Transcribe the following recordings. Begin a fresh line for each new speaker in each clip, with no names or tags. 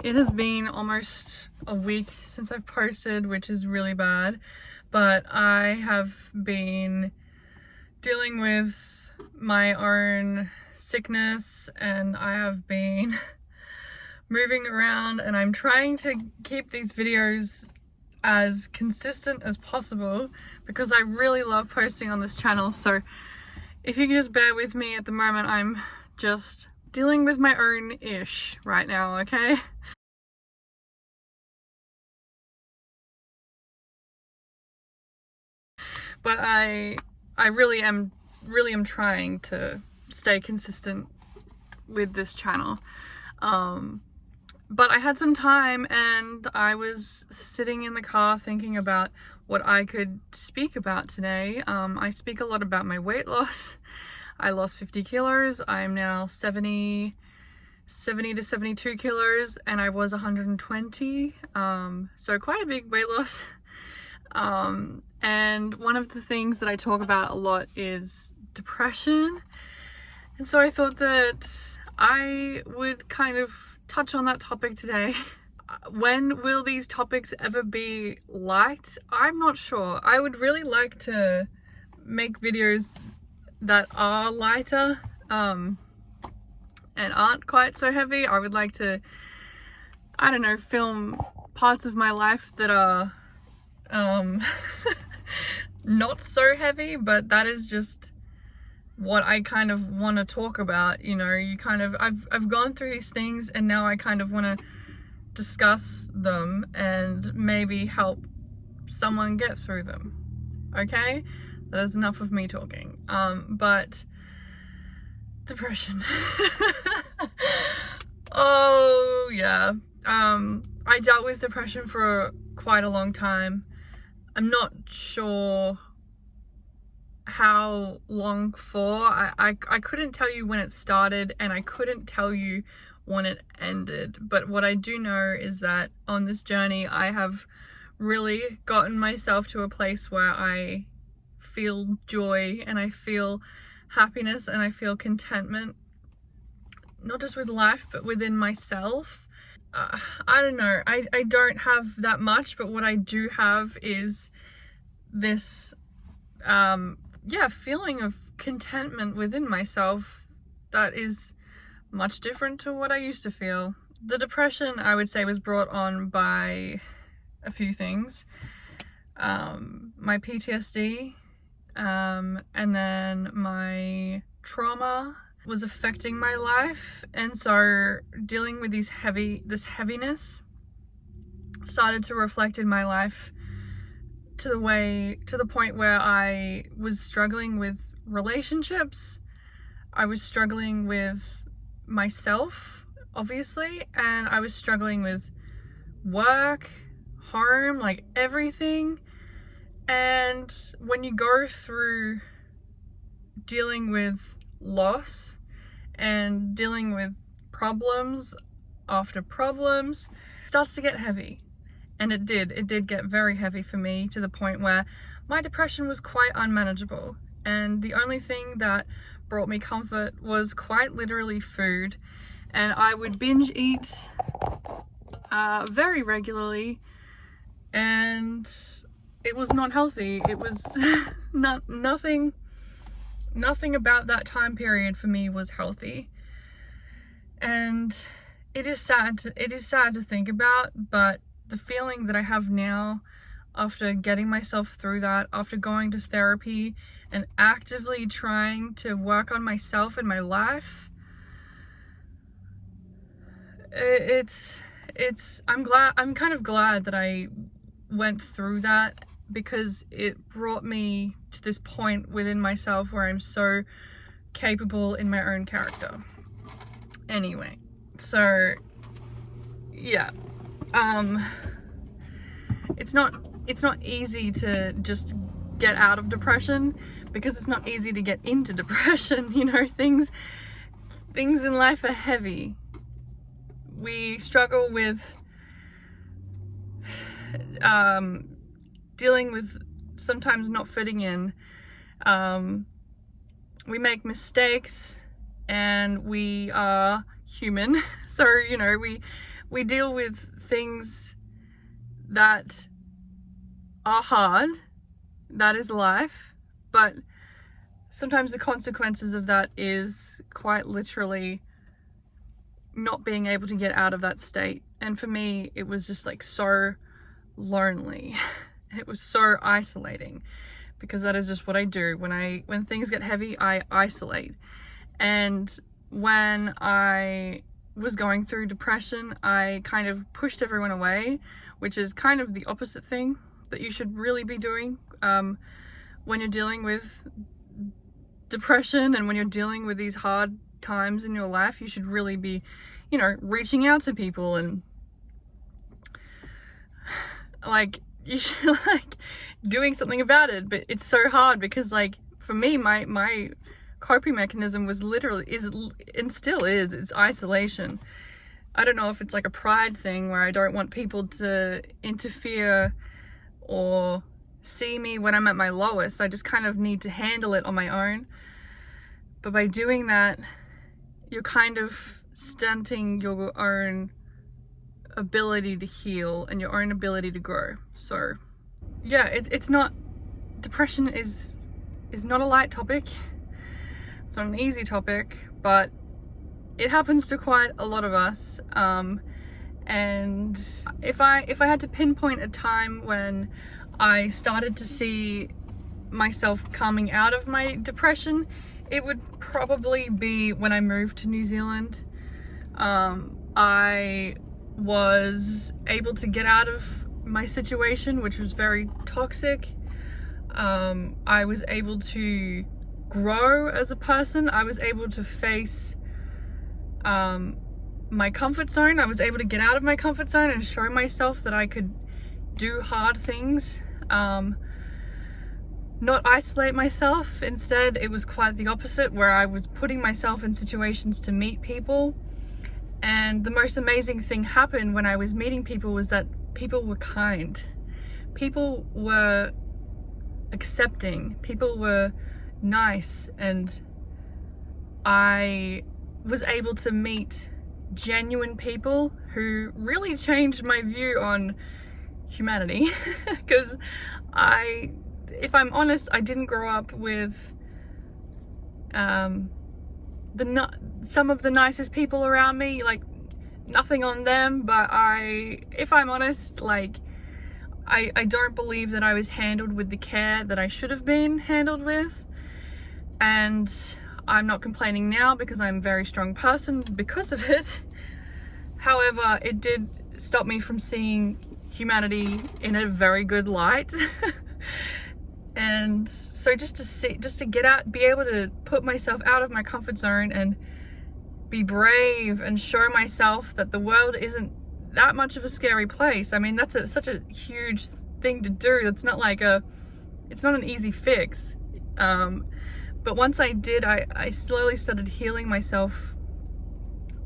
It has been almost a week since I've posted, which is really bad, but I have been dealing with my own sickness and I have been moving around, and I'm trying to keep these videos as consistent as possible because I really love posting on this channel. So if you can just bear with me at the moment, I'm just dealing with my own ish right now, okay? But I really am trying to stay consistent with this channel. But I had some time and I was sitting in the car thinking about what I could speak about today. I speak a lot about my weight loss. I lost 50 kilos. I'm now 70 to 72 kilos and I was 120. So quite a big weight loss. And one of the things that I talk about a lot is depression. And so I thought that I would kind of touch on that topic today. When will these topics ever be liked? I'm not sure. I would really like to make videos that are lighter and aren't quite so heavy. I would like to, I don't know, film parts of my life that are not so heavy, but that is just what I kind of want to talk about. You know, you kind of, I've gone through these things and now I kind of want to discuss them and maybe help someone get through them. Okay, that is enough of me talking. But depression. Oh yeah. I dealt with depression for quite a long time. I'm not sure how long for. I couldn't tell you when it started and I couldn't tell you when it ended, but what I do know is that on this journey I have really gotten myself to a place where I feel joy and I feel happiness and I feel contentment, not just with life but within myself. I don't know, I don't have that much, but what I do have is this feeling of contentment within myself that is much different to what I used to feel. The depression, I would say, was brought on by a few things. My PTSD, and then my trauma was affecting my life, and so dealing with this heaviness started to reflect in my life to the point where I was struggling with relationships. I was struggling with myself, obviously, and I was struggling with work, home, like everything. And when you go through dealing with loss and dealing with problems after problems, it starts to get heavy. And it did get very heavy for me, to the point where my depression was quite unmanageable. And the only thing that brought me comfort was quite literally food. And I would binge eat very regularly, and it was not healthy. It was nothing about that time period for me was healthy. And it is sad to think about, but the feeling that I have now after getting myself through that, after going to therapy and actively trying to work on myself and my life, I'm kind of glad that I went through that, because it brought me to this point within myself where I'm so capable in my own character. Anyway, so yeah, it's not easy to just get out of depression, because it's not easy to get into depression. You know, things in life are heavy. We struggle with dealing with sometimes not fitting in. We make mistakes and we are human. So, you know, we deal with things that are hard. That is life. But sometimes the consequences of that is quite literally not being able to get out of that state. And for me, it was just like so lonely. It was so isolating, because that is just what I do. When things get heavy, I isolate. And when I was going through depression, I kind of pushed everyone away, which is kind of the opposite thing that you should really be doing when you're dealing with depression and when you're dealing with these hard times in your life. You should really be, you know, reaching out to people and like you should like doing something about it. But it's so hard because like for me, my coping mechanism was literally and still is, it's isolation. I don't know if it's like a pride thing where I don't want people to interfere or see me when I'm at my lowest. I just kind of need to handle it on my own. But by doing that, you're kind of stunting your own ability to heal and your own ability to grow. So yeah, it's not, depression is not a light topic. It's not an easy topic, but it happens to quite a lot of us. And if I had to pinpoint a time when I started to see myself coming out of my depression, it would probably be when I moved to New Zealand. I was able to get out of my situation, which was very toxic. I was able to grow as a person. I was able to face my comfort zone. I was able to get out of my comfort zone and show myself that I could do hard things, not isolate myself. Instead, it was quite the opposite, where I was putting myself in situations to meet people. And the most amazing thing happened when I was meeting people was that people were kind. People were accepting. People were nice. And I was able to meet genuine people who really changed my view on humanity. Because if I'm honest, I didn't grow up with some of the nicest people around me. Like, nothing on them, but if I'm honest, like I don't believe that I was handled with the care that I should have been handled with. And I'm not complaining now, because I'm a very strong person because of it. However, it did stop me from seeing humanity in a very good light. And so just to get out, be able to put myself out of my comfort zone and be brave and show myself that the world isn't that much of a scary place. I mean, that's such a huge thing to do. It's not an easy fix. But once I did, I slowly started healing myself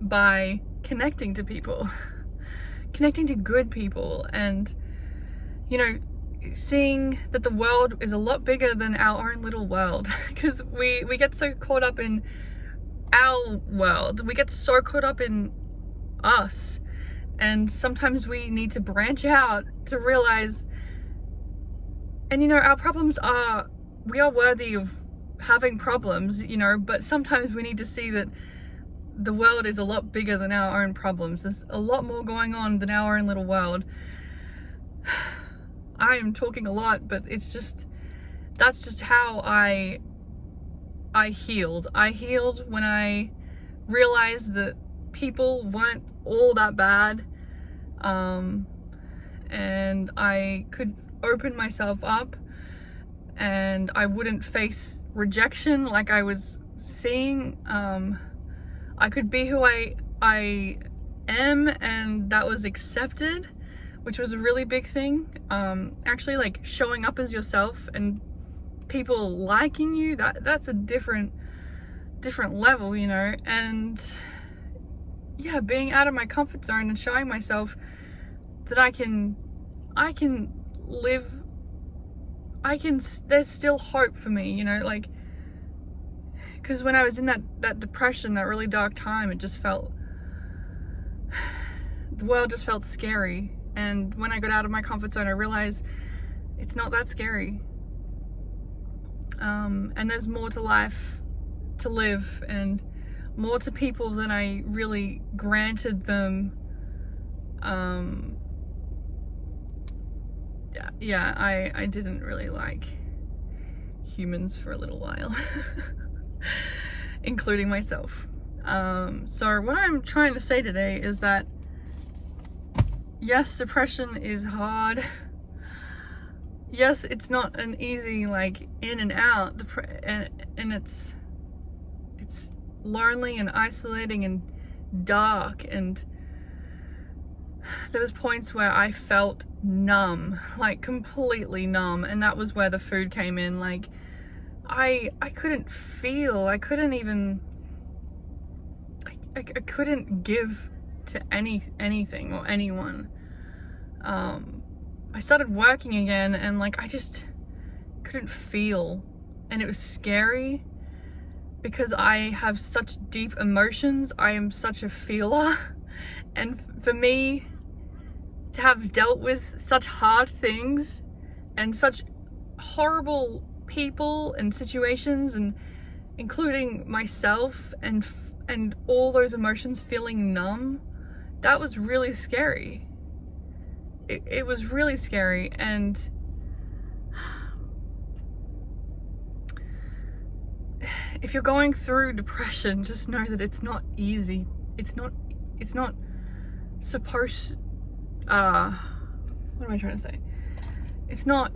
by connecting to people, connecting to good people, and, you know, seeing that the world is a lot bigger than our own little world. Because we get so caught up in our world, we get so caught up in us, and sometimes we need to branch out to realize, and you know, our problems we are worthy of having problems, you know, but sometimes we need to see that the world is a lot bigger than our own problems. There's a lot more going on than our own little world. I am talking a lot, but that's just how I healed. I healed when I realized that people weren't all that bad, and I could open myself up, and I wouldn't face rejection like I was seeing. I could be who I am, and that was accepted, which was a really big thing. Actually, like, showing up as yourself and people liking you, that's a different level, you know. And yeah, being out of my comfort zone and showing myself that I can live, there's still hope for me, you know, like, because when I was in that depression, that really dark time, it just felt, the world just felt scary. And when I got out of my comfort zone, I realized it's not that scary. And there's more to life to live, and more to people than I really granted them. I didn't really like humans for a little while, including myself. So what I'm trying to say today is that yes, depression is hard. Yes, it's not an easy like in and out, and it's lonely and isolating and dark, and there was points where I felt numb, like completely numb, and that was where the food came in. Like I couldn't feel, I couldn't even, I couldn't give to anything or anyone. I started working again, and like I just couldn't feel, and it was scary because I have such deep emotions. I am such a feeler, and for me to have dealt with such hard things and such horrible people and situations, and including myself, and all those emotions feeling numb, that was really scary. It was really scary. And if you're going through depression, just know that it's not easy. It's not supposed, what am I trying to say? It's not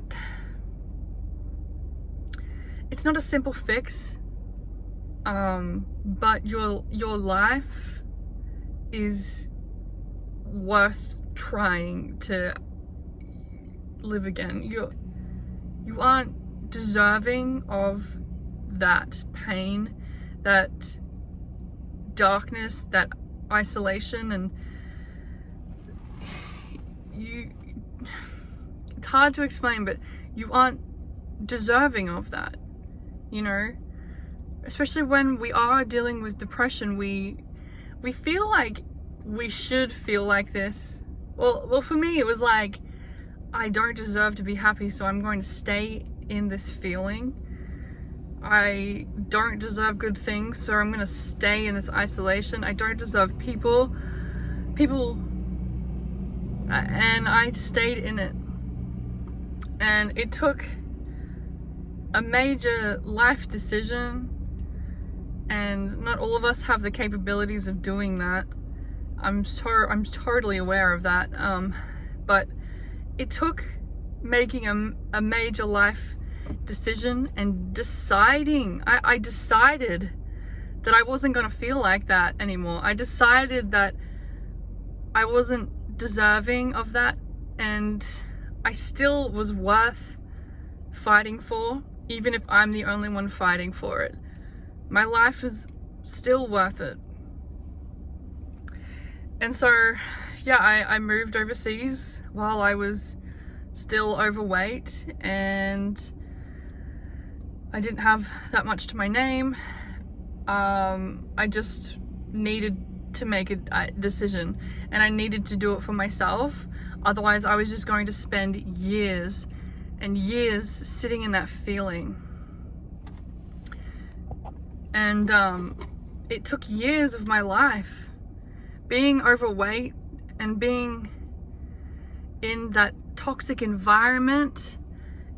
a simple fix, but your life is worth trying to live again. You aren't deserving of that pain, that darkness, that isolation, and it's hard to explain, but you aren't deserving of that, you know? Especially when we are dealing with depression, we feel like we should feel like this. Well, for me, it was like, I don't deserve to be happy, so I'm going to stay in this feeling. I don't deserve good things, so I'm going to stay in this isolation. I don't deserve people, and I stayed in it. And it took a major life decision, and not all of us have the capabilities of doing that. I'm totally aware of that, but it took making a major life decision and deciding. I decided that I wasn't gonna feel like that anymore. I decided that I wasn't deserving of that, and I still was worth fighting for, even if I'm the only one fighting for it. My life is still worth it. And so, yeah, I moved overseas while I was still overweight, and I didn't have that much to my name. I just needed to make a decision, and I needed to do it for myself. Otherwise, I was just going to spend years and years sitting in that feeling. And it took years of my life. Being overweight and being in that toxic environment,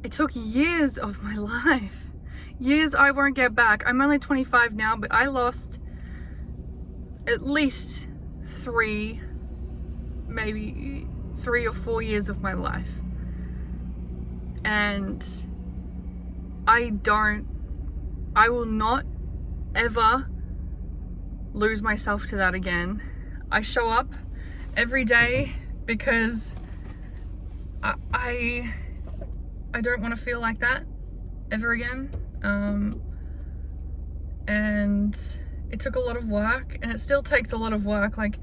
it took years of my life. Years I won't get back. I'm only 25 now, but I lost at least 3, maybe 3 or 4 years of my life. And I will not ever lose myself to that again. I show up every day because I don't want to feel like that ever again. And it took a lot of work, and it still takes a lot of work. Like,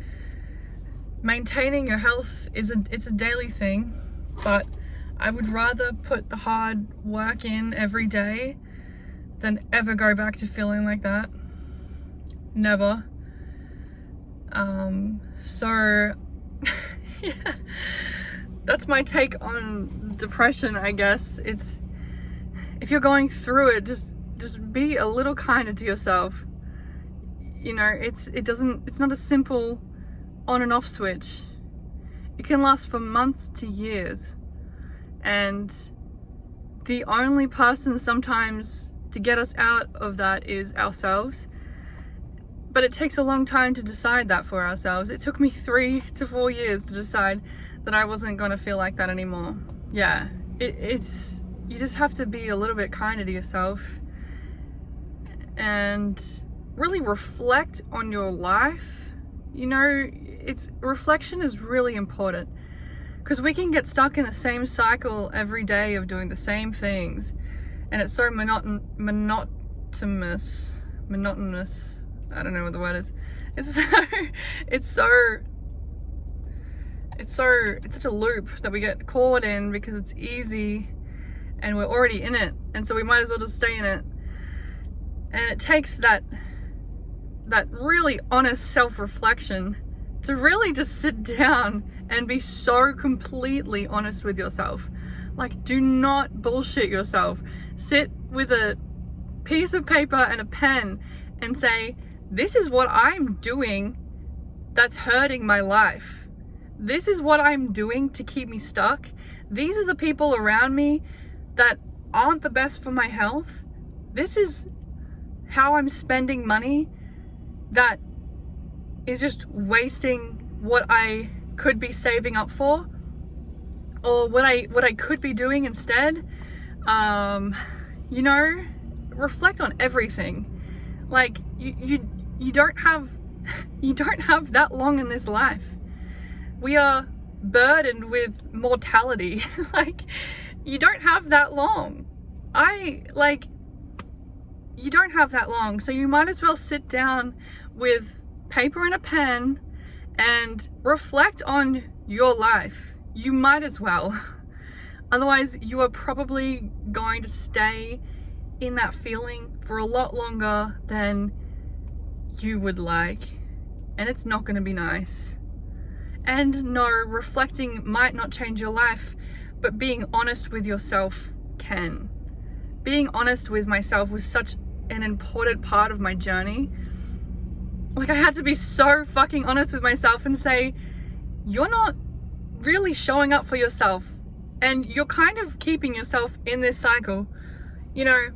maintaining your health it's a daily thing, but I would rather put the hard work in every day than ever go back to feeling like that. Never. So Yeah, that's my take on depression, I guess. It's, if you're going through it, just be a little kinder to yourself. You know, it's not a simple on and off switch. It can last for months to years, and the only person sometimes to get us out of that is ourselves. But it takes a long time to decide that for ourselves. It took me 3 to 4 years to decide that I wasn't going to feel like that anymore. Yeah, it's you just have to be a little bit kinder to yourself and really reflect on your life. You know, reflection is really important, because we can get stuck in the same cycle every day of doing the same things, and it's so monotonous. I don't know what the word is. It's such a loop that we get caught in because it's easy and we're already in it, and so we might as well just stay in it. And it takes that really honest self-reflection to really just sit down and be so completely honest with yourself. Like, do not bullshit yourself. Sit with a piece of paper and a pen and say, this is what I'm doing that's hurting my life. This is what I'm doing to keep me stuck. These are the people around me that aren't the best for my health. This is how I'm spending money that is just wasting what I could be saving up for, or what I could be doing instead. You know, reflect on everything. Like, you don't have that long in this life. We are burdened with mortality. Like, you don't have that long. You don't have that long, so you might as well sit down with paper and a pen and reflect on your life. You might as well. Otherwise, you are probably going to stay in that feeling for a lot longer than you would like, and it's not going to be nice. And no, reflecting might not change your life, but being honest with yourself can. Being honest with myself was such an important part of my journey. Like, I had to be so fucking honest with myself and say, you're not really showing up for yourself, and you're kind of keeping yourself in this cycle. You know,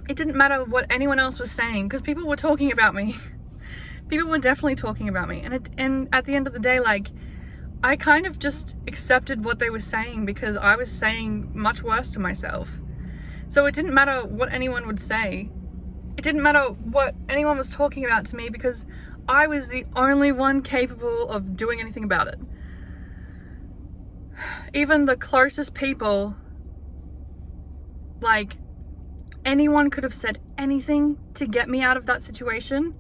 it didn't matter what anyone else was saying, because people were talking about me. People were definitely talking about me, and at the end of the day, like, I kind of just accepted what they were saying because I was saying much worse to myself. So it didn't matter what anyone would say. It didn't matter what anyone was talking about to me, because I was the only one capable of doing anything about it. Even the closest people, like, anyone could have said anything to get me out of that situation.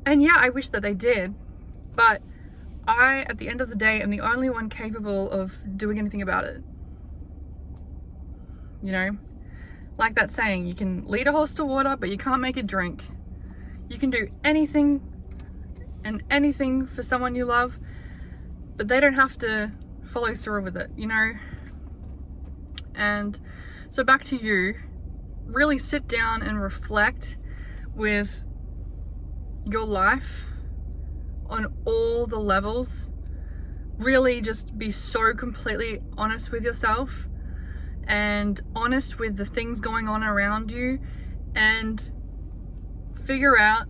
And yeah, I wish that they did, but I, at the end of the day, am the only one capable of doing anything about it. You know? Like that saying, you can lead a horse to water, but you can't make it drink. You can do anything and anything for someone you love, but they don't have to follow through with it, you know? And so back to you, really sit down and reflect with your life on all the levels. Really just be so completely honest with yourself and honest with the things going on around you, and figure out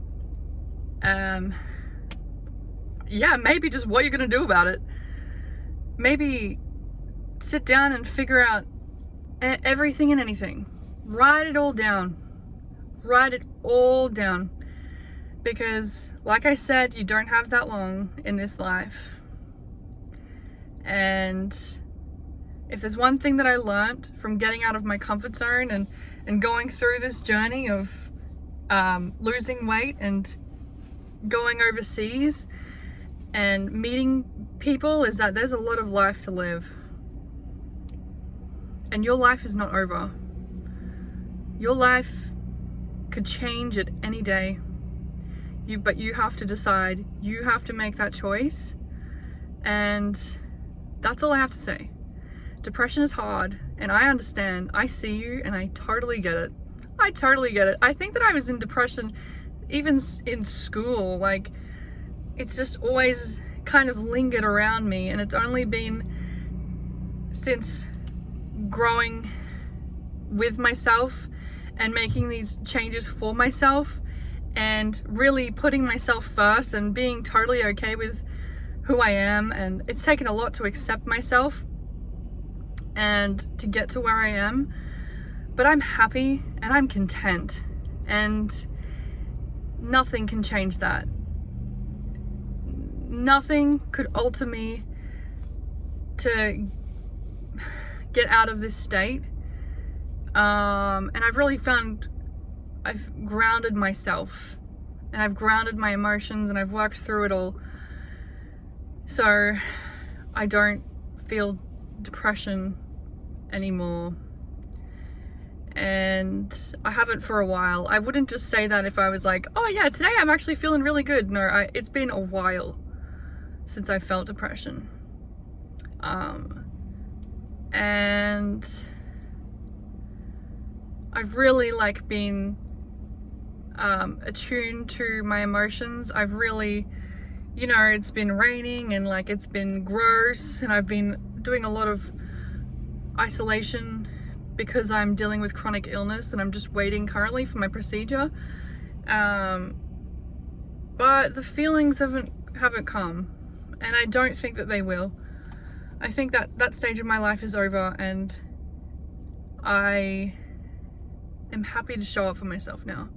maybe just what you're gonna do about it. Maybe sit down and figure out everything and anything. Write it all down. Write it all down. Because, like I said, you don't have that long in this life. And if there's one thing that I learned from getting out of my comfort zone and going through this journey of losing weight and going overseas and meeting people, is that there's a lot of life to live. And your life is not over. Your life could change at any day. But you have to decide. You have to make that choice And that's all I have to say. Depression is hard, and I understand. I see you, and I totally get it. I totally get it. I think that I was in depression even in school. Like, it's just always kind of lingered around me, and it's only been since growing with myself and making these changes for myself and really putting myself first and being totally okay with who I am. And it's taken a lot to accept myself and to get to where I am, but I'm happy and I'm content, and nothing can change that. Nothing could alter me to get out of this state. And I've really found I've grounded myself, and I've grounded my emotions, and I've worked through it all, so I don't feel depression anymore. And I haven't for a while. I wouldn't just say that if I was like, oh yeah, today I'm actually feeling really good. No, it's been a while since I felt depression. And I've really like been attuned to my emotions. I've really, you know, it's been raining and like it's been gross, and I've been doing a lot of isolation because I'm dealing with chronic illness, and I'm just waiting currently for my procedure. But the feelings haven't come, and I don't think that they will. I think that that stage of my life is over, and I am happy to show up for myself now.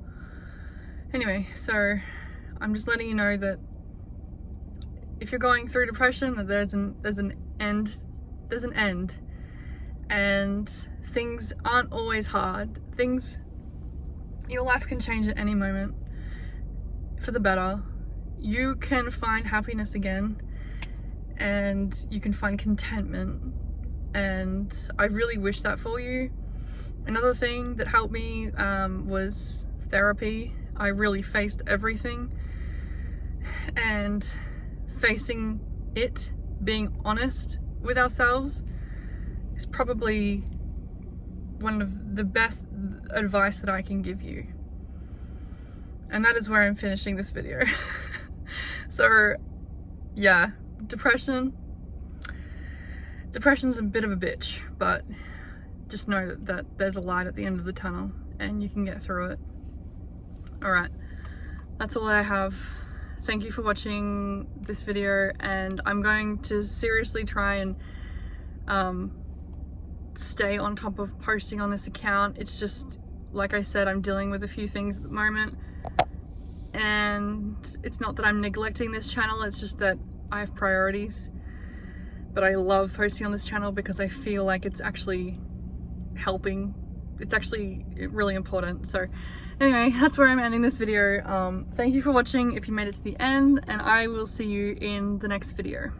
Anyway, so I'm just letting you know that if you're going through depression, that there's an end, and things aren't always hard. Your life can change at any moment for the better. You can find happiness again, and you can find contentment, and I really wish that for you. Another thing that helped me was therapy. I really faced everything, and facing it, being honest with ourselves, is probably one of the best advice that I can give you. And that is where I'm finishing this video. So yeah, depression's a bit of a bitch, but just know that there's a light at the end of the tunnel, and you can get through it. Alright, that's all I have. Thank you for watching this video, and I'm going to seriously try and stay on top of posting on this account. It's just, like I said, I'm dealing with a few things at the moment, and it's not that I'm neglecting this channel, it's just that I have priorities. But I love posting on this channel because I feel like it's actually helping. It's actually really important. So anyway, that's where I'm ending this video. Thank you for watching if you made it to the end, and I will see you in the next video.